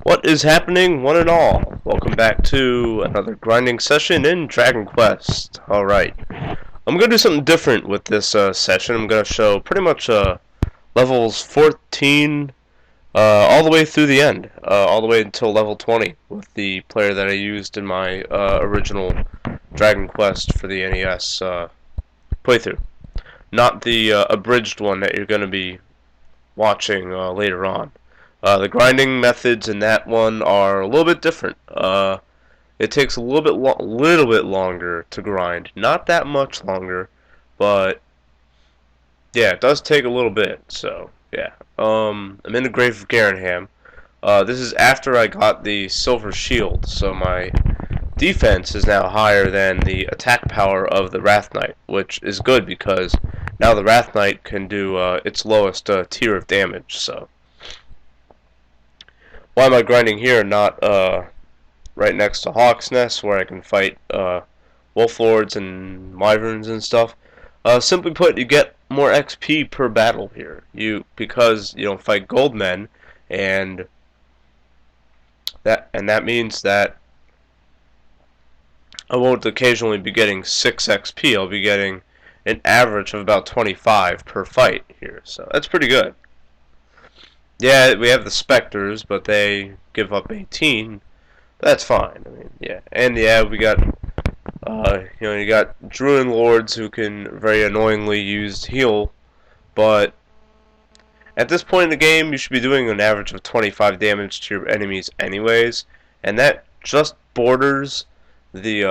What is happening, one and all? Welcome back to another grinding session in Dragon Quest. Alright, I'm going to do something different with this session. I'm going to show pretty much levels 14 all the way through the end, all the way until level 20 with the player that I used in my original Dragon Quest for the NES playthrough. Not the abridged one that you're going to be watching later on. The grinding methods in that one are a little bit different. It takes a little bit longer to grind. Not that much longer, but yeah, it does take a little bit. So yeah, I'm in the Grave of Garenham. This is after I got the Silver Shield, so my defense is now higher than the attack power of the Wrath Knight, which is good because now the Wrath Knight can do its lowest tier of damage. So why am I grinding here, not right next to Hawk's Nest, where I can fight Wolf Lords and Wyverns and stuff? Simply put, you get more XP per battle here. Because you don't fight Goldmen, and that means that I won't occasionally be getting 6 XP. I'll be getting an average of about 25 per fight here, so that's pretty good. Yeah, we have the Spectres, but they give up 18. That's fine. I mean, yeah, and yeah, we got you got Druid Lords who can very annoyingly use heal, but at this point in the game, you should be doing an average of 25 damage to your enemies anyways, and that just borders the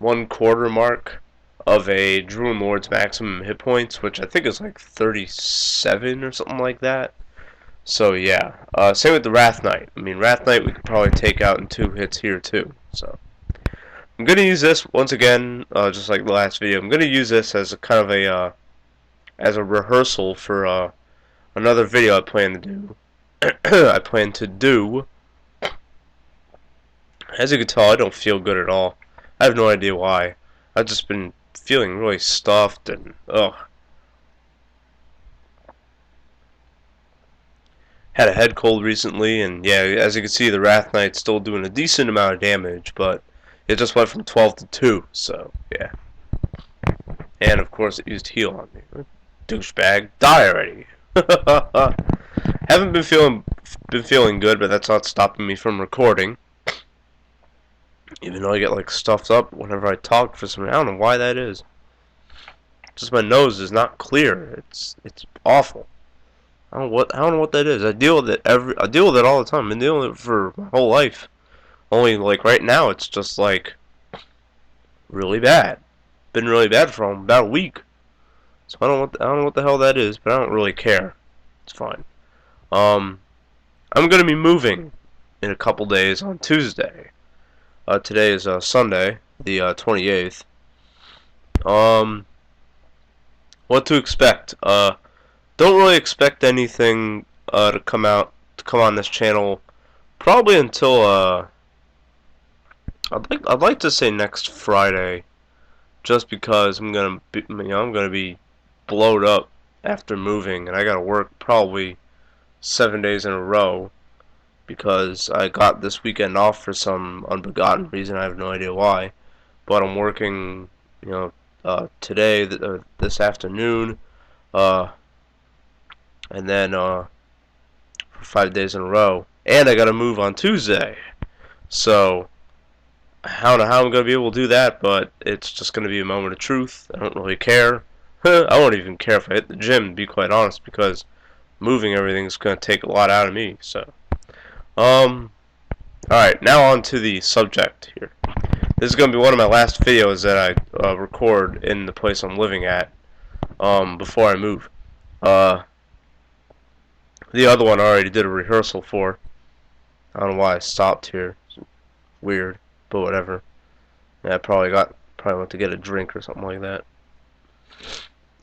1/4 mark of a Druid Lord's maximum hit points, which I think is like 37 or something like that. So yeah, same with the Wrath Knight. I mean, Wrath Knight we could probably take out in 2 hits here too. So I'm gonna use this once again, just like the last video. I'm gonna use this as a kind of a as a rehearsal for another video I plan to do. As you can tell, I don't feel good at all. I have no idea why. I've just been feeling really stuffed and ugh. Had a head cold recently, and yeah, as you can see, the Wrath Knight's still doing a decent amount of damage, but it just went from 12 to 2, so yeah. And of course, it used heal on me. Douchebag, die already! Haven't been feeling good, but that's not stopping me from recording. Even though I get like stuffed up whenever I talk for some reason. I don't know why that is. Just my nose is not clear. It's awful. I don't know what that is. I deal with it all the time. I've been dealing with it for my whole life. Only like right now it's just like really bad. Been really bad for about a week. So I don't know what the hell that is, but I don't really care. It's fine. I'm gonna be moving in a couple days on Tuesday. Today is Sunday, the 28th. What to expect? Don't really expect anything to come on this channel probably until I'd like to say next Friday, just because I'm gonna be blowed up after moving, and I gotta work probably 7 days in a row because I got this weekend off for some unbegotten reason. I have no idea why, but I'm working, today, this afternoon, and then for 5 days in a row, and I gotta move on Tuesday. So I don't know how I'm gonna be able to do that, but it's just gonna be a moment of truth. I don't really care. I won't even care if I hit the gym, to be quite honest, because moving everything's gonna take a lot out of me. So alright, now on to the subject here. This is going to be one of my last videos that I record in the place I'm living at before I move. The other one I already did a rehearsal for. I don't know why I stopped here. It's weird, but whatever. Yeah, I probably went to get a drink or something like that.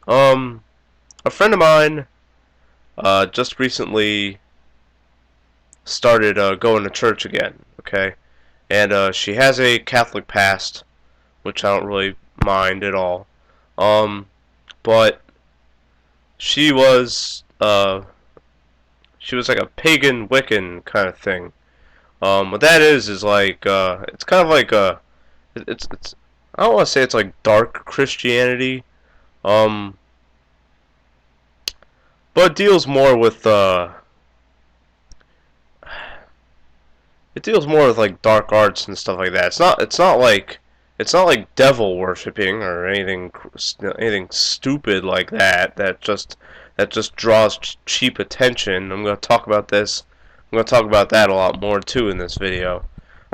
A friend of mine just recently started going to church again, okay? And she has a Catholic past, which I don't really mind at all. But she was she was like a pagan Wiccan kind of thing. What that is like it's kind of like it's I don't want to say it's like dark Christianity, um, but it deals more with it deals more with like dark arts and stuff like that. It's not like devil worshipping or anything stupid like that that just draws cheap attention. I'm going to talk about this. I'm going to talk about that a lot more too in this video.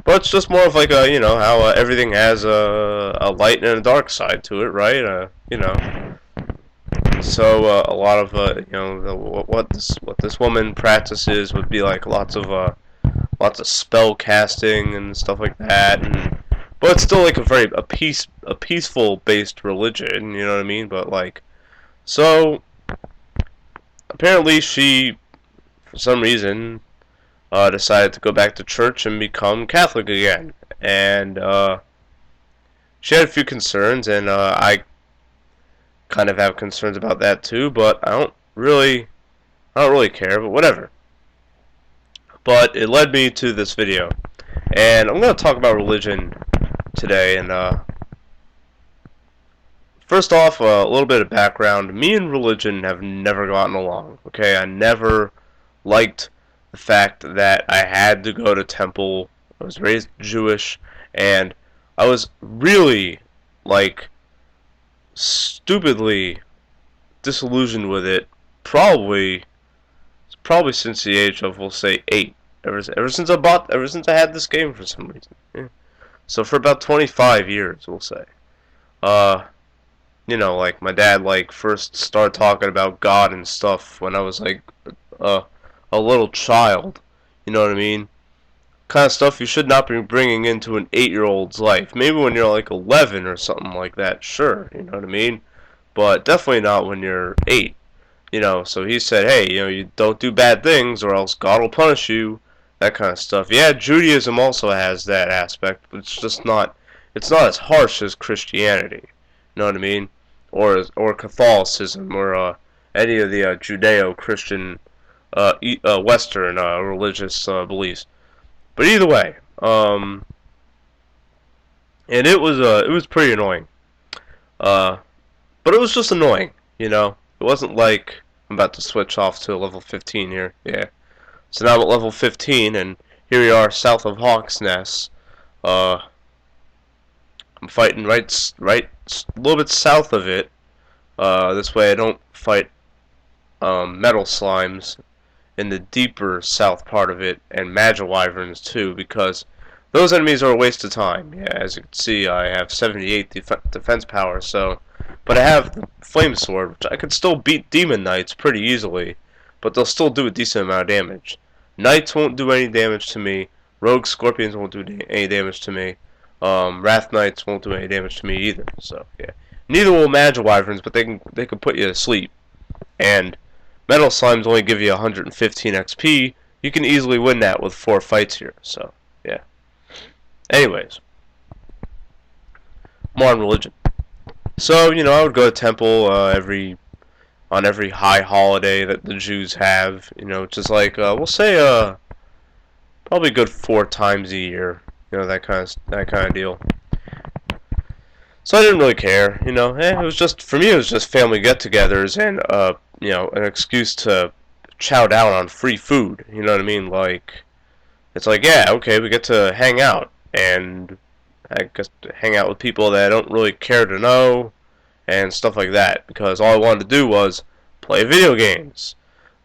But it's just more of like a, you know, how everything has a light and a dark side to it, right? You know. So a lot of you know what this woman practices would be like lots of spell casting and stuff like that, and but it's still like a peaceful based religion, you know what I mean? But like, so apparently she, for some reason, decided to go back to church and become Catholic again, and she had a few concerns, and I kind of have concerns about that too, but I don't really care, but whatever. But it led me to this video, and I'm going to talk about religion today. And first off, a little bit of background. Me and religion have never gotten along. Okay, I never liked the fact that I had to go to temple. I was raised Jewish, and I was really like stupidly disillusioned with it. Probably since the age of, we'll say, 8. Ever since I had this game for some reason. Yeah. So for about 25 years, we'll say. You know, like my dad like first started talking about God and stuff when I was like a little child. You know what I mean? Kind of stuff you should not be bringing into an 8-year-old's life. Maybe when you're like 11 or something like that. Sure, you know what I mean? But definitely not when you're 8. You know, so he said, hey, you know, you don't do bad things or else God will punish you. That kind of stuff. Yeah, Judaism also has that aspect, but it's not as harsh as Christianity. You know what I mean? Or Catholicism or any of the Judeo-Christian Western religious beliefs. But either way, and it was pretty annoying. But it was just annoying, you know. It wasn't like I'm about to switch off to level 15 here. Yeah. So now I'm at level 15, and here we are south of Hawk's Nest. I'm fighting right a little bit south of it. This way I don't fight metal slimes in the deeper south part of it, and Magiwyverns too, because those enemies are a waste of time. Yeah, as you can see, I have 78 defense power, so, but I have the Flame Sword, which I could still beat Demon Knights pretty easily, but they'll still do a decent amount of damage. Knights won't do any damage to me. Rogue Scorpions won't do any damage to me. Wrath Knights won't do any damage to me either. So yeah, neither will Magiwyverns, but they can put you to sleep. And Metal Slimes only give you 115 XP. You can easily win that with 4 fights here. So yeah. Anyways, more on religion. So you know, I would go to temple on every high holiday that the Jews have, you know, just like we'll say probably a good 4 times a year, you know, that kind of deal. So I didn't really care, you know. It was just, for me, it was just family get-togethers and you know, an excuse to chow down on free food. You know what I mean? Like, it's like, yeah, okay, we get to hang out, and I guess hang out with people that I don't really care to know and stuff like that, because all I wanted to do was play video games,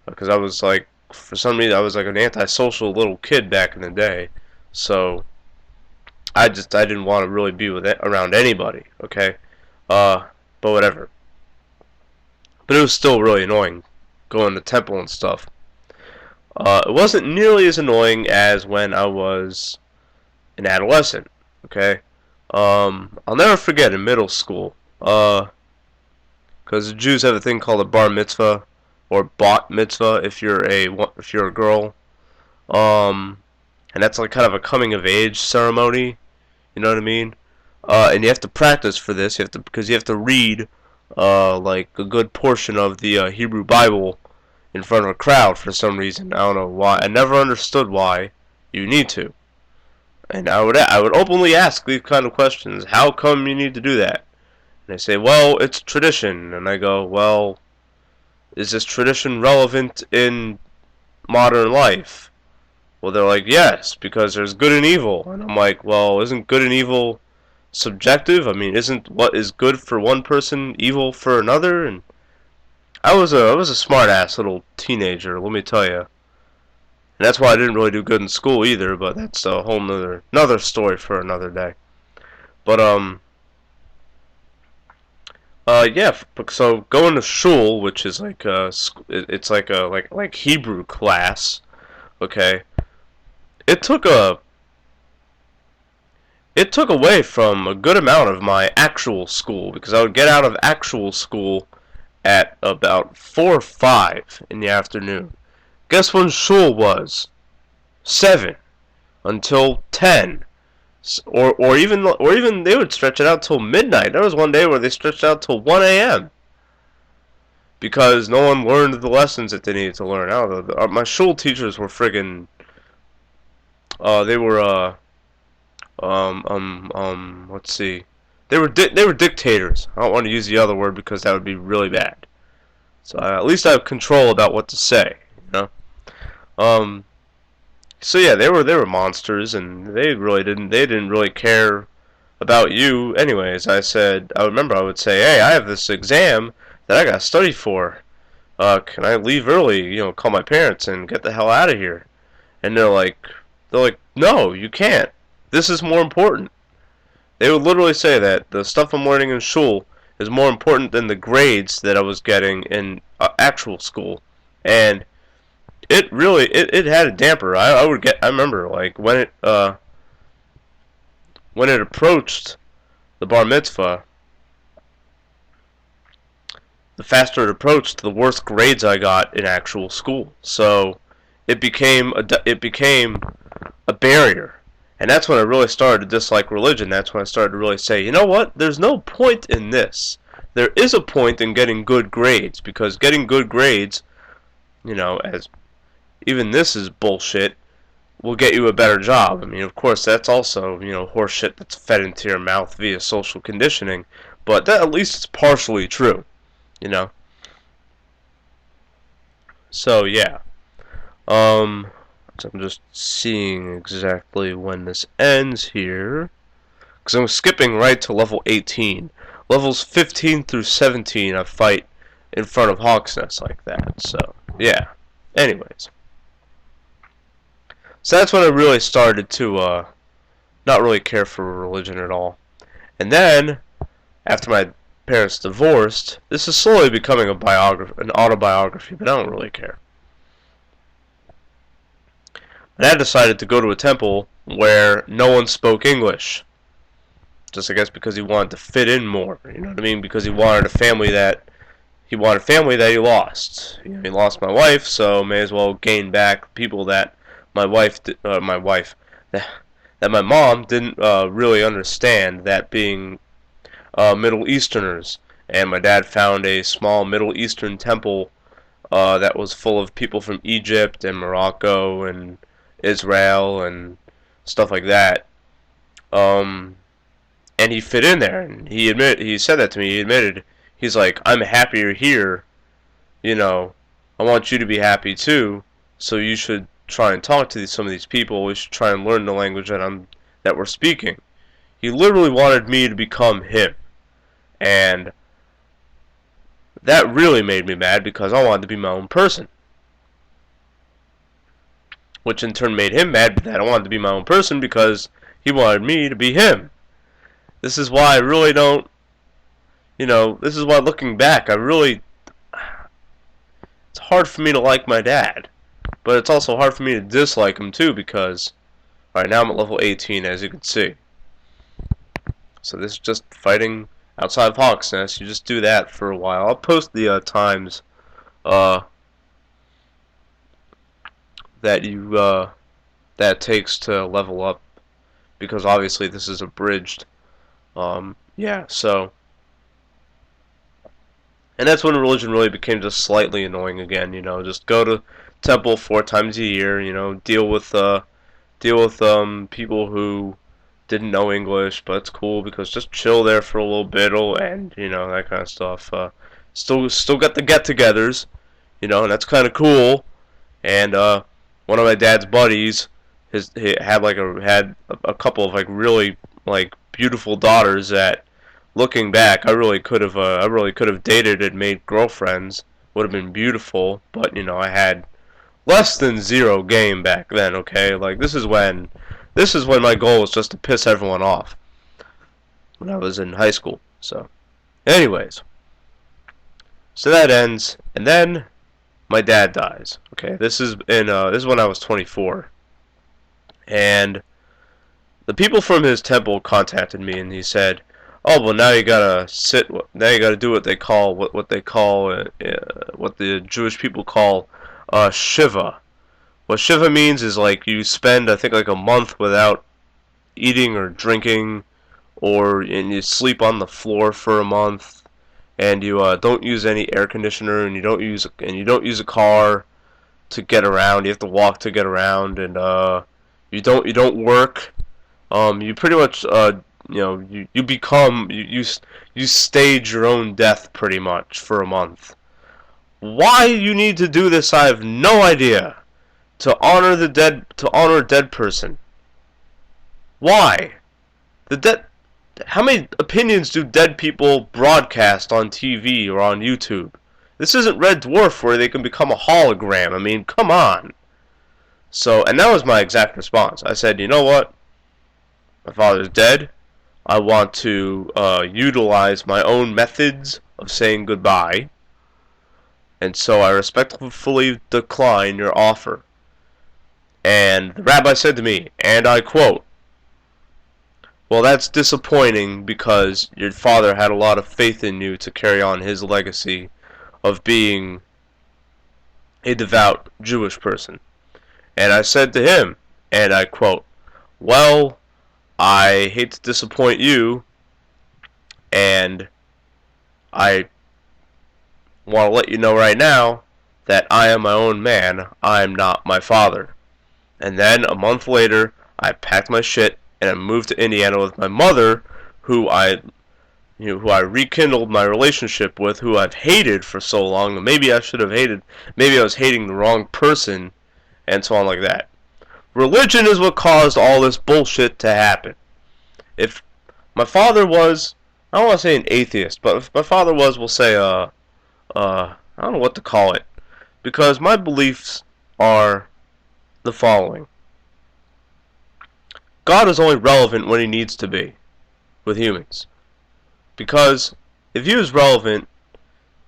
because I was like, for some reason, I was like an antisocial little kid back in the day, so I didn't want to really be around anybody, okay, but whatever. But it was still really annoying going to temple and stuff. It wasn't nearly as annoying as when I was an adolescent, okay. I'll never forget in middle school, because the Jews have a thing called a bar mitzvah or bat mitzvah if you're a girl, and that's like kind of a coming of age ceremony. You know what I mean? And you have to practice for this. Because you have to read like a good portion of the Hebrew Bible in front of a crowd for some reason. I don't know why. I never understood why you need to. And I would openly ask these kind of questions. How come you need to do that? And they say, well, it's tradition. And I go, well, is this tradition relevant in modern life? Well, they're like, yes, because there's good and evil. And I'm like, well, isn't good and evil subjective? I mean, isn't what is good for one person evil for another? And I was a smart ass little teenager, let me tell you. And that's why I didn't really do good in school either, but that's a whole another story for another day. But yeah, so going to shul, which is like it's like a like Hebrew class, okay? It took a it took away from a good amount of my actual school, because I would get out of actual school at about 4 or 5 in the afternoon. Guess when shul was? 7 until 10. Or even they would stretch it out till midnight. There was one day where they stretched it out till 1 a.m. because no one learned the lessons that they needed to learn. My shul teachers were friggin' they were let's see. They were dictators. I don't want to use the other word because that would be really bad. So at least I have control about what to say, you know. So yeah, they were monsters, and they didn't really care about you. Anyways, I remember I would say, hey, I have this exam that I got to study for. Can I leave early? You know, call my parents and get the hell out of here. And they're like, no, you can't. This is more important. They would literally say that the stuff I'm learning in shul is more important than the grades that I was getting in actual school. And it had a damper. I remember like when it approached the bar mitzvah, the faster it approached, the worse grades I got in actual school. So it became a barrier. And that's when I really started to dislike religion. That's when I started to really say, you know what? There's no point in this. There is a point in getting good grades, because getting good grades, you know, as even this is bullshit, will get you a better job. I mean, of course, that's also, you know, horseshit that's fed into your mouth via social conditioning, but that at least it's partially true, you know. So yeah, so I'm just seeing exactly when this ends here, because I'm skipping right to level 18. Levels 15 through 17 I fight in front of Hawksnest like that. So yeah. Anyways. So that's when I really started to not really care for religion at all. And then, after my parents divorced, this is slowly becoming an autobiography, but I don't really care. My dad decided to go to a temple where no one spoke English. Just, I guess, because he wanted to fit in more. You know what I mean? Because he wanted family that he lost. You know, he lost my wife, so may as well gain back people that that my mom didn't really understand, that being Middle Easterners. And my dad found a small Middle Eastern temple that was full of people from Egypt and Morocco and Israel and stuff like that. And he fit in there, and he said that to me. He admitted, he's like, I'm happier here, you know, I want you to be happy too, so you should try and talk to some of these people. We should try and learn the language that we're speaking. He literally wanted me to become him, and that really made me mad, because I wanted to be my own person, which in turn made him mad that I wanted to be my own person, because he wanted me to be him. This is why I really don't, you know, this is why looking back, it's hard for me to like my dad. But it's also hard for me to dislike him too, because right now I'm at level 18, as you can see. So this is just fighting outside of Hawksnest. You just do that for a while. I'll post the times that that takes to level up, because obviously this is abridged. Yeah, so And that's when religion really became just slightly annoying again. Just go to temple 4 times a year. Deal with people who didn't know English, but it's cool because just chill there for a little bit, and that kind of stuff. Still got the get-togethers, and that's kind of cool. And one of my dad's buddies, he had a couple of really beautiful daughters that, looking back, I really could have dated and made girlfriends. Would have been beautiful, but I had less than zero game back then. Okay, this is when my goal was just to piss everyone off when I was in high school. So, anyways, so that ends, and then my dad dies. Okay, this is when I was 24, and the people from his temple contacted me, and he said, "Oh, well, now you gotta do what they call what the Jewish people call Shiva." What Shiva means is you spend, I think, a month without eating or drinking, and you sleep on the floor for a month, and you don't use any air conditioner, and you don't use a car to get around. You have to walk to get around, and you don't work. You pretty much you stage your own death pretty much for a month. Why you need to do this, I have no idea. To honor a dead person. Why? How many opinions do dead people broadcast on TV or on YouTube? This isn't Red Dwarf where they can become a hologram. I mean, come on. And that was my exact response. I said, you know what? My father's dead. I want to utilize my own methods of saying goodbye. And so I respectfully decline your offer. And the rabbi said to me, and I quote, "Well, that's disappointing because your father had a lot of faith in you to carry on his legacy of being a devout Jewish person." And I said to him, and I quote, "Well, I hate to disappoint you, and I want to let you know right now that I am my own man. I am not my father." And then a month later, I packed my shit and I moved to Indiana with my mother, who I rekindled my relationship with, who I've hated for so long. Maybe I was hating the wrong person, and so on like that. Religion is what caused all this bullshit to happen. If my father was, I don't want to say an atheist, but if my father was, we'll say, I don't know what to call it, because my beliefs are the following. God is only relevant when he needs to be with humans. Because if he was relevant,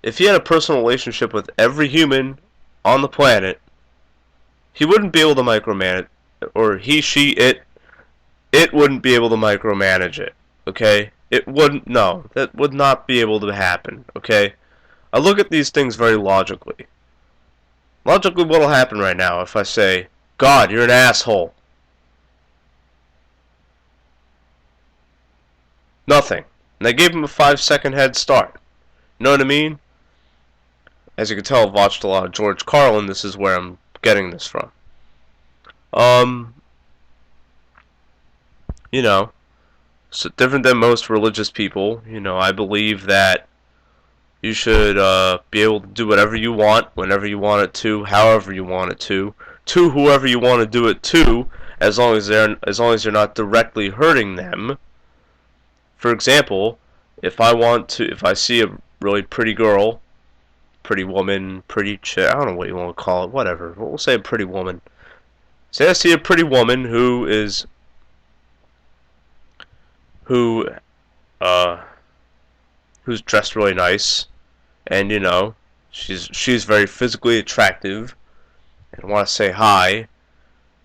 if he had a personal relationship with every human on the planet, he wouldn't be able to micromanage, or he, she, it wouldn't be able to micromanage it, okay? That would not be able to happen, okay? I look at these things very logically. Logically, what will happen right now if I say, "God, you're an asshole"? Nothing. And I gave him a 5-second head start. You know what I mean? As you can tell, I've watched a lot of George Carlin. This is where I'm getting this from. So different than most religious people, I believe that you should be able to do whatever you want, whenever you want it to, however you want it to whoever you want to do it to, as long as you're not directly hurting them. For example, if I see a really pretty girl, pretty woman, pretty chick, I don't know what you want to call it, whatever. We'll say a pretty woman. Say I see a pretty woman who's dressed really nice, and she's very physically attractive, and want to say hi.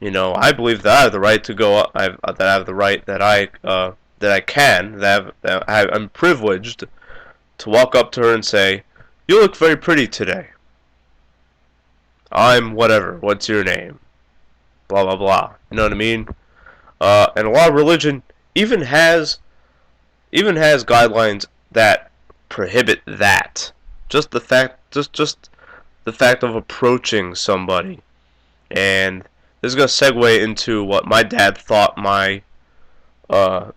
I believe that I have the right to go up. I'm privileged to walk up to her and say, "You look very pretty today. I'm whatever. What's your name? Blah blah blah." You know what I mean? And a lot of religion even has guidelines that prohibit that. just the fact of approaching somebody. And this is going to segue into what my dad thought my uh,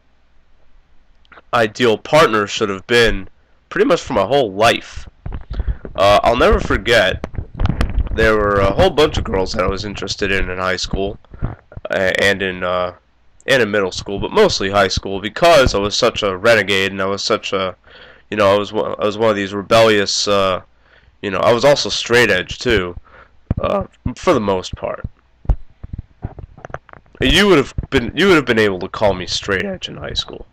ideal partner should have been pretty much for my whole life. I'll never forget, there were a whole bunch of girls that I was interested in high school and in middle school, but mostly high school, because I was such a renegade and I was such a, I was one of these rebellious, I was also straight edge too, for the most part. You would have been able to call me straight edge in high school.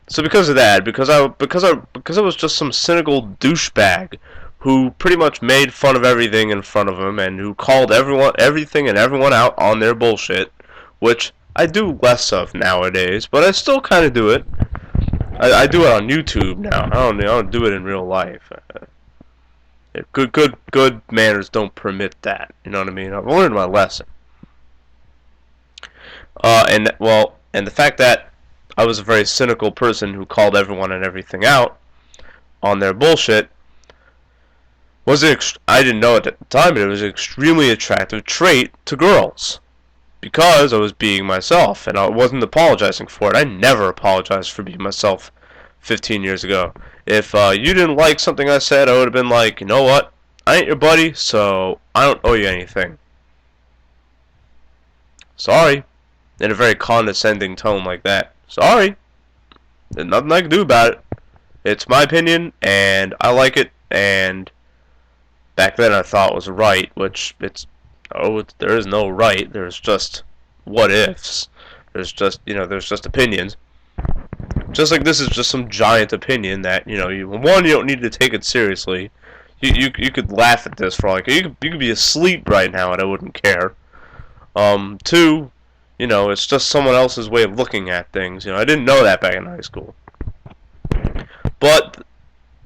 So because of that, because I was just some cynical douchebag who pretty much made fun of everything in front of him and who called everything and everyone out on their bullshit, which I do less of nowadays, but I still kind of do it. I do it on YouTube now. I don't do it in real life. Good manners don't permit that. You know what I mean? I've learned my lesson. And the fact that I was a very cynical person who called everyone and everything out on their bullshit I didn't know it at the time, but it was an extremely attractive trait to girls, because I was being myself and I wasn't apologizing for it. I never apologized for being myself 15 years ago. If you didn't like something I said, I would have been like, you know what? I ain't your buddy, so I don't owe you anything. Sorry. In a very condescending tone like that. Sorry. There's nothing I can do about it. It's my opinion, and I like it, and back then I thought was right, which there is no right. There's just what ifs. There's just opinions. Just like this is just some giant opinion that, you don't need to take it seriously. You could laugh at this for all you could be asleep right now and I wouldn't care. Two, it's just someone else's way of looking at things. I didn't know that back in high school. But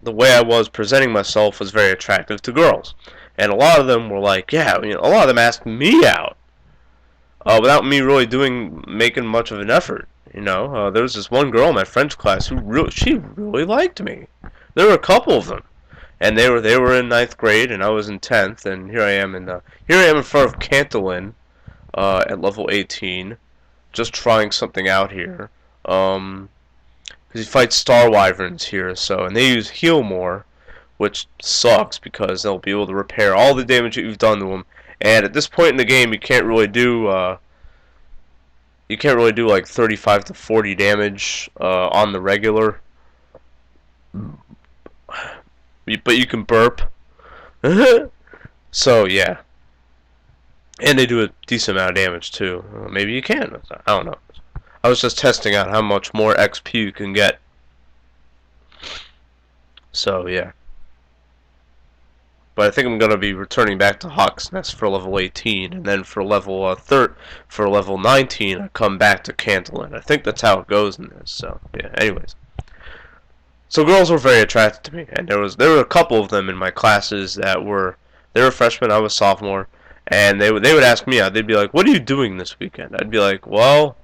the way I was presenting myself was very attractive to girls. And a lot of them were like, yeah, a lot of them asked me out. Without me really making much of an effort. There was this one girl in my French class who she really liked me. There were a couple of them. And they were in 9th grade and I was in 10th, and here I am in front of Cantolin, at level 18, just trying something out here. Because you fight Star Wyverns here, and they use Heal More, which sucks because they'll be able to repair all the damage that you've done to them. And at this point in the game, you can't really do like 35 to 40 damage on the regular. But you can burp. So yeah. And they do a decent amount of damage too. Maybe you can. I don't know. I was just testing out how much more XP you can get. So yeah. But I think I'm gonna be returning back to Hawk's Nest for level 18, and then for level for level 19, I come back to Cantolin. I think that's how it goes in this. So yeah. Anyways. So girls were very attracted to me, and there were a couple of them in my classes they were freshmen, I was sophomore, and they would ask me out. They'd be like, "What are you doing this weekend?" I'd be like, "Well,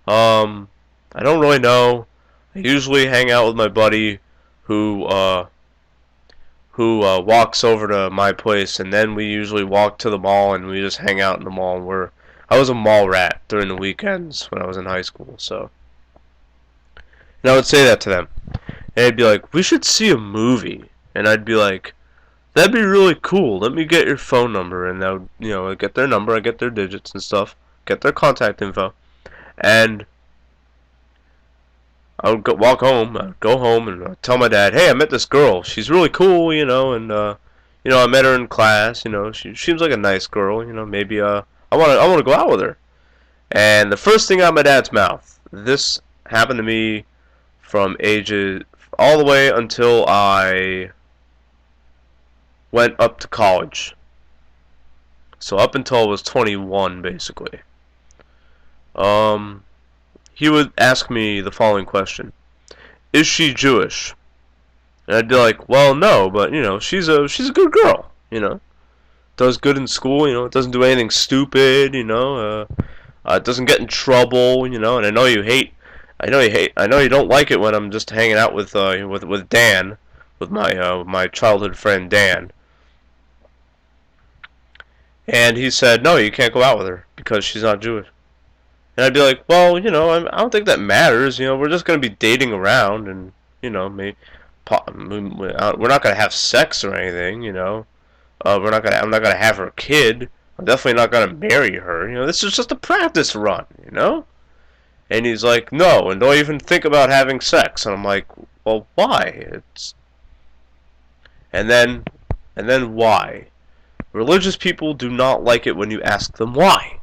I don't really know. I usually hang out with my buddy who walks over to my place, and then we usually walk to the mall and we just hang out in the mall. I was a mall rat during the weekends when I was in high school, so." And I would say that to them. And they'd be like, "We should see a movie." And I'd be like, "That'd be really cool. Let me get your phone number." And they would, I'd get their number, I'd get their digits and stuff, get their contact info. And I would walk home, I'd go home and I'd tell my dad, "Hey, I met this girl. She's really cool, and I met her in class, she seems like a nice girl, maybe I want to go out with her." And the first thing out of my dad's mouth, this happened to me from ages all the way until I went up to college. So up until I was 21, basically. He would ask me the following question: "Is she Jewish?" And I'd be like, "Well, no, but she's a good girl. Does good in school. Doesn't do anything stupid. Doesn't get in trouble. And I know you don't like it when I'm just hanging out with Dan, with my childhood friend Dan, and he said, "No, you can't go out with her because she's not Jewish." And I'd be like, "Well, I don't think that matters. We're just gonna be dating around, and we're not gonna have sex or anything. I'm not gonna have her kid. I'm definitely not gonna marry her. This is just a practice run. And he's like, "No, and don't even think about having sex." And I'm like, "Well, why?" And then why? Religious people do not like it when you ask them why.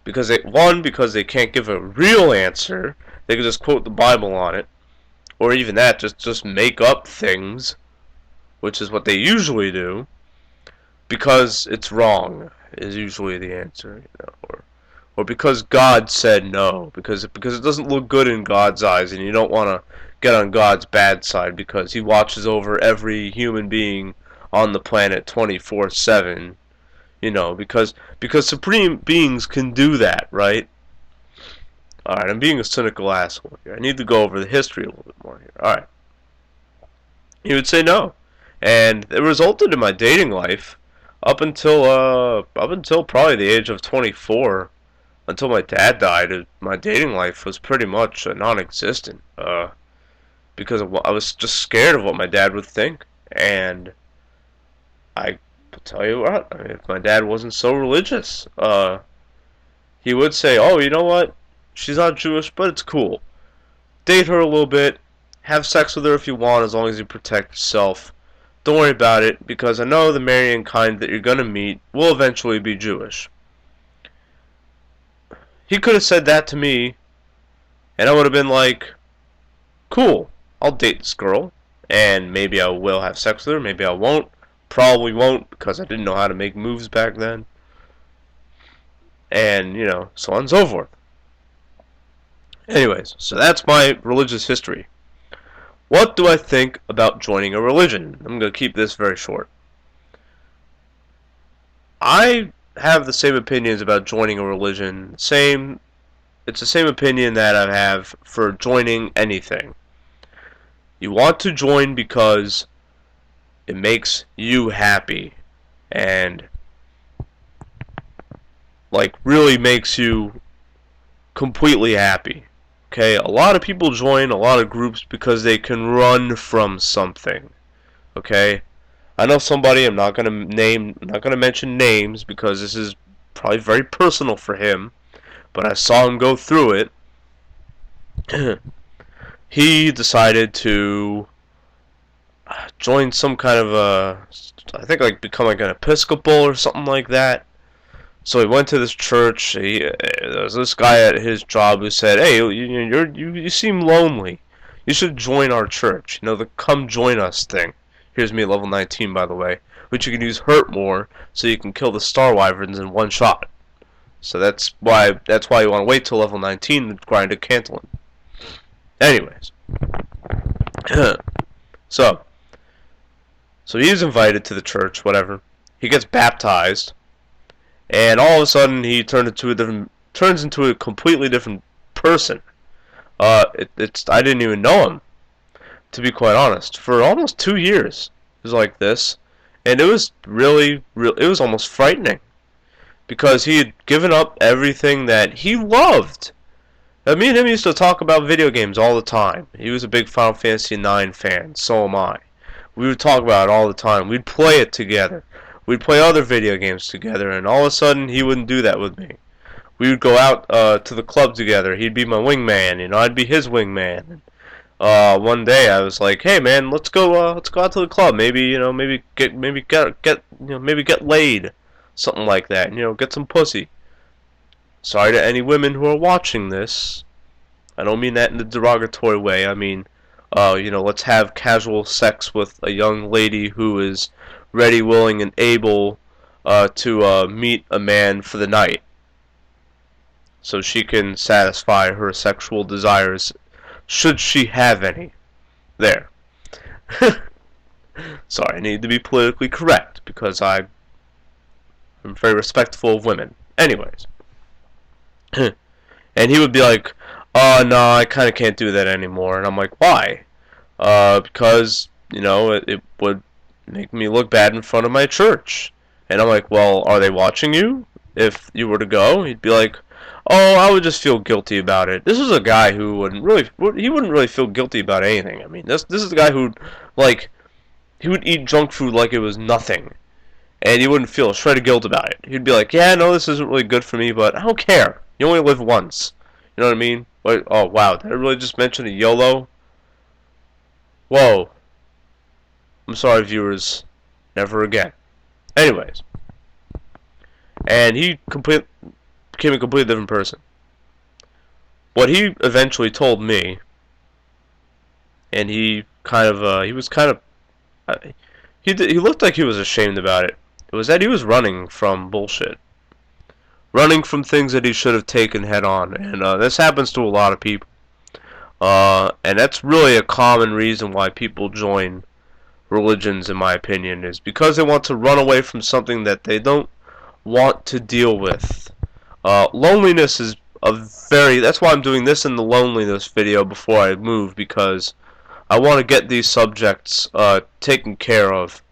Because because they can't give a real answer. They can just quote the Bible on it, or even that, just make up things, which is what they usually do, because it's wrong is usually the answer, or because God said no, because it doesn't look good in God's eyes, and you don't want to get on God's bad side because He watches over every human being on the planet 24/7. Because supreme beings can do that, right? All right, I'm being a cynical asshole here. I need to go over the history a little bit more here. All right, he would say no, and it resulted in my dating life up until probably the age of 24. Until my dad died, my dating life was pretty much non-existent. Because I was just scared of what my dad would think, and I will tell you what, if my dad wasn't so religious, he would say, "Oh, you know what? She's not Jewish, but it's cool. Date her a little bit, have sex with her if you want, as long as you protect yourself. Don't worry about it, because I know the marrying kind that you're gonna meet will eventually be Jewish." He could have said that to me, and I would have been like, "Cool, I'll date this girl, and maybe I will have sex with her, maybe I won't. Probably won't, because I didn't know how to make moves back then." And, so on and so forth. Anyways, so that's my religious history. What do I think about joining a religion? I'm going to keep this very short. I have the same opinions about joining a religion. It's the same opinion that I have for joining anything. You want to join because it makes you happy, and really makes you completely happy. Okay, a lot of people join a lot of groups because they can run from something. Okay, I know somebody. I'm not gonna mention names because this is probably very personal for him. But I saw him go through it. He decided to join some kind of I think become an Episcopal or something like that. So he went to this church. There was this guy at his job who said, "Hey, you seem lonely. You should join our church. The come join us thing." Here's me at level 19, by the way, which you can use hurt more, so you can kill the Star Wyverns in one shot. So that's why you want to wait till level 19 to grind a Cantillon. Anyways, so he's invited to the church. Whatever. He gets baptized. And all of a sudden, he turns into a completely different person. I didn't even know him, to be quite honest. For almost 2 years, it was like this, and it was it was almost frightening, because he had given up everything that he loved. Me and him used to talk about video games all the time. He was a big Final Fantasy IX fan, so am I. We would talk about it all the time. We'd play it together. We'd play other video games together, and all of a sudden, he wouldn't do that with me. We would go out to the club together. He'd be my wingman, I'd be his wingman. One day I was like, "Hey man, let's go out to the club. Maybe get laid, something like that. Get some pussy." Sorry to any women who are watching this. I don't mean that in a derogatory way. I mean, let's have casual sex with a young lady who is ready, willing, and able to meet a man for the night, so she can satisfy her sexual desires, should she have any. There. Sorry, I need to be politically correct, because I'm very respectful of women. Anyways. And he would be like, "Oh, no, I kind of can't do that anymore." And I'm like, "Why?" because it would make me look bad in front of my church. And I'm like, well, are they watching you? If you were to go, he'd be like, oh, I would just feel guilty about it. This is a guy who wouldn't really feel guilty about anything. I mean, this is a guy who, like, he would eat junk food like it was nothing, and he wouldn't feel a shred of guilt about it. He'd be like, yeah, no, this isn't really good for me, but I don't care. You only live once. You know what I mean? Wait, oh, wow, did I really just mention a YOLO? Whoa. I'm sorry, viewers. Never again. Anyways. And he became a completely different person. What he eventually told me, and he looked like he was ashamed about it. It was that he was running from bullshit. Running from things that he should have taken head on. And this happens to a lot of people. And that's really a common reason why people join religions, in my opinion, is because they want to run away from something that they don't want to deal with. Loneliness is that's why I'm doing this in the loneliness video before I move, because I want to get these subjects taken care of,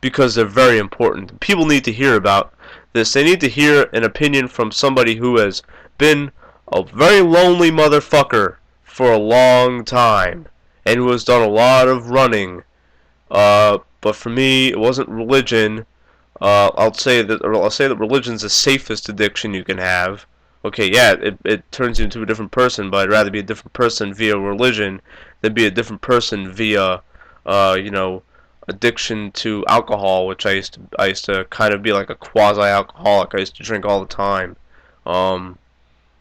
because they're very important. People need to hear about this. They need to hear an opinion from somebody who has been a very lonely motherfucker for a long time, and who has done a lot of running. But for me, it wasn't religion. I'll say that religion's the safest addiction you can have. Okay, yeah, it turns you into a different person, but I'd rather be a different person via religion than be a different person via, addiction to alcohol, which I used to kind of be like a quasi-alcoholic. I used to drink all the time.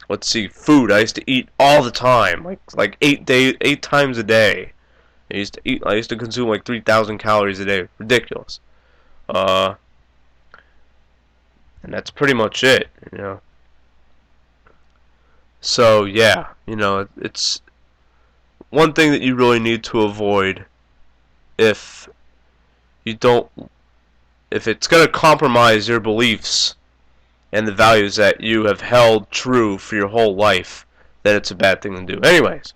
Let's see, food. I used to eat all the time, like 8 times a day. I used to consume like 3,000 calories a day. Ridiculous. And that's pretty much it, So yeah, it's one thing that you really need to avoid if it's going to compromise your beliefs and the values that you have held true for your whole life, then it's a bad thing to do. Anyways,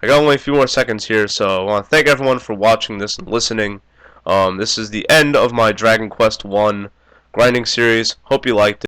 I got only a few more seconds here, so I want to thank everyone for watching this and listening. This is the end of my Dragon Quest I grinding series. Hope you liked it.